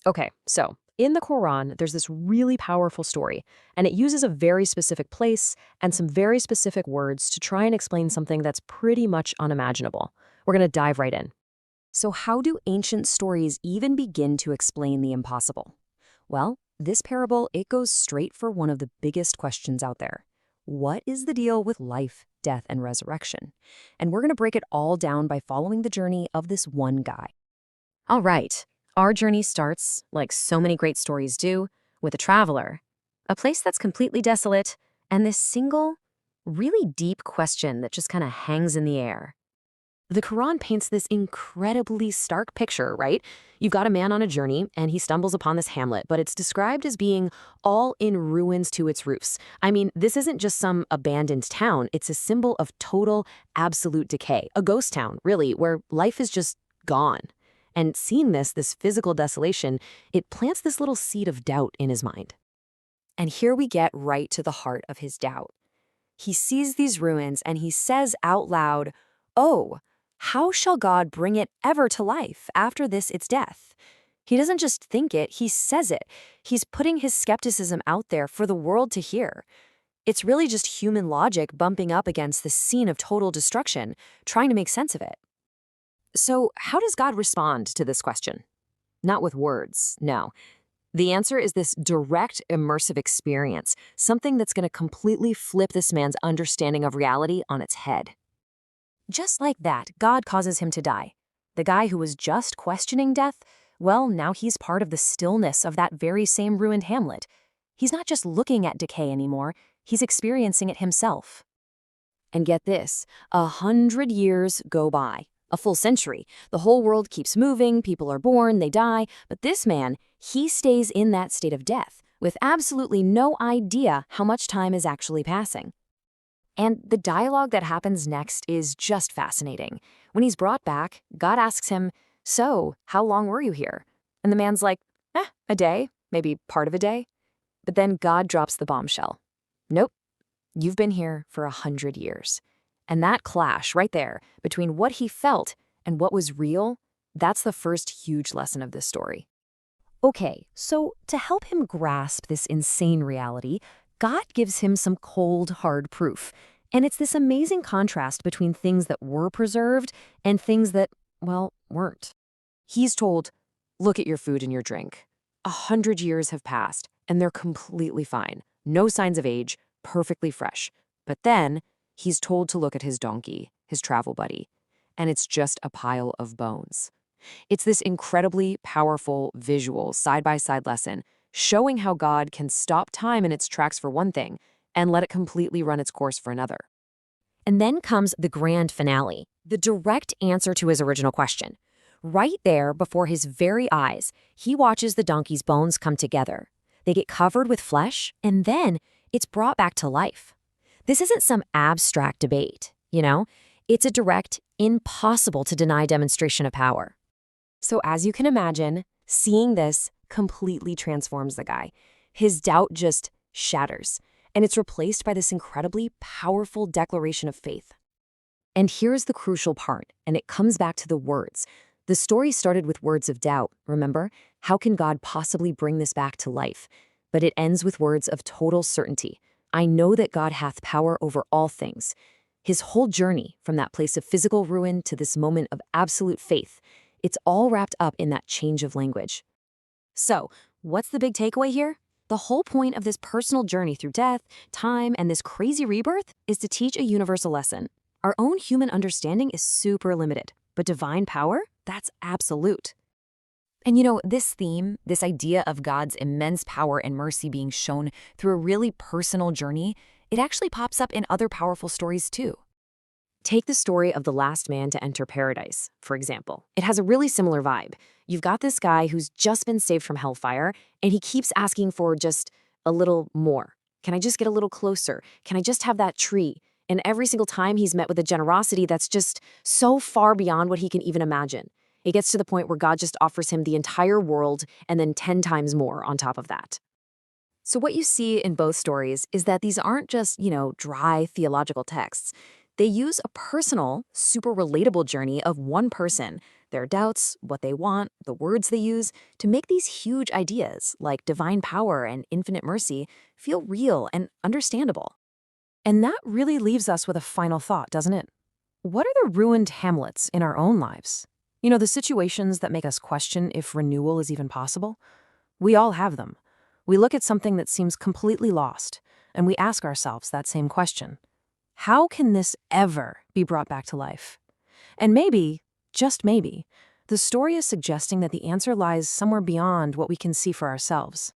Okay, so in the Quran, there's this really powerful story, and it uses a very specific place and some very specific words to try and explain something that's pretty much unimaginable. We're going to dive right in. So how do ancient stories even begin to explain the impossible? Well, this parable, it goes straight for one of the biggest questions out there. What is the deal with life, death, and resurrection? And we're going to break it all down by following the journey of this one guy. All right, our journey starts, like so many great stories do, with a traveler, a place that's completely desolate, and this single, really deep question that just kind of hangs in the air. The Quran paints this incredibly stark picture, right? You've got a man on a journey, and he stumbles upon this hamlet, but it's described as being all in ruins to its roofs. I mean, this isn't just some abandoned town. It's a symbol of total, absolute decay. A ghost town, really, where life is just gone. And seeing this physical desolation, it plants this little seed of doubt in his mind. And here we get right to the heart of his doubt. He sees these ruins, and he says out loud, "Oh, how shall God bring it ever to life after this its death?" He doesn't just think it, he says it. He's putting his skepticism out there for the world to hear. It's really just human logic bumping up against this scene of total destruction, trying to make sense of it. So how does God respond to this question? Not with words, no. The answer is this direct, immersive experience, something that's going to completely flip this man's understanding of reality on its head. Just like that, God causes him to die. The guy who was just questioning death, well, now he's part of the stillness of that very same ruined hamlet. He's not just looking at decay anymore, he's experiencing it himself. And get this, 100 years go by, a full century. The whole world keeps moving, people are born, they die, but this man, he stays in that state of death, with absolutely no idea how much time is actually passing. And the dialogue that happens next is just fascinating. When he's brought back, God asks him, "So, how long were you here?" And the man's like, a day, maybe part of a day. But then God drops the bombshell. Nope, you've been here for 100 years. And that clash right there between what he felt and what was real, that's the first huge lesson of this story. Okay, so to help him grasp this insane reality, God gives him some cold, hard proof. And it's this amazing contrast between things that were preserved and things that, well, weren't. He's told, "Look at your food and your drink. 100 years have passed, and they're completely fine. No signs of age, perfectly fresh." But then he's told to look at his donkey, his travel buddy, and it's just a pile of bones. It's this incredibly powerful visual side-by-side lesson showing how God can stop time in its tracks for one thing and let it completely run its course for another. And then comes the grand finale, the direct answer to his original question. Right there before his very eyes, he watches the donkey's bones come together. They get covered with flesh, and then it's brought back to life. This isn't some abstract debate, It's a direct, impossible to deny demonstration of power. So as you can imagine, seeing this completely transforms the guy. His doubt just shatters, and it's replaced by this incredibly powerful declaration of faith. And here's the crucial part, and it comes back to the words. The story started with words of doubt, remember? How can God possibly bring this back to life? But it ends with words of total certainty. I know that God hath power over all things. His whole journey, from that place of physical ruin to this moment of absolute faith, it's all wrapped up in that change of language. So, what's the big takeaway here? The whole point of this personal journey through death, time, and this crazy rebirth is to teach a universal lesson. Our own human understanding is super limited, but divine power, that's absolute. And this theme, this idea of God's immense power and mercy being shown through a really personal journey, it actually pops up in other powerful stories too. Take the story of the last man to enter paradise, for example. It has a really similar vibe. You've got this guy who's just been saved from hellfire, and he keeps asking for just a little more. Can I just get a little closer? Can I just have that tree? And every single time he's met with a generosity that's just so far beyond what he can even imagine. It gets to the point where God just offers him the entire world and then 10 times more on top of that. So what you see in both stories is that these aren't just, dry theological texts. They use a personal, super relatable journey of one person their doubts, what they want, the words they use, to make these huge ideas like divine power and infinite mercy feel real and understandable. And that really leaves us with a final thought, doesn't it? What are the ruined hamlets in our own lives? You know, the situations that make us question if renewal is even possible? We all have them. We look at something that seems completely lost, and we ask ourselves that same question. How can this ever be brought back to life? And maybe, just maybe, the story is suggesting that the answer lies somewhere beyond what we can see for ourselves.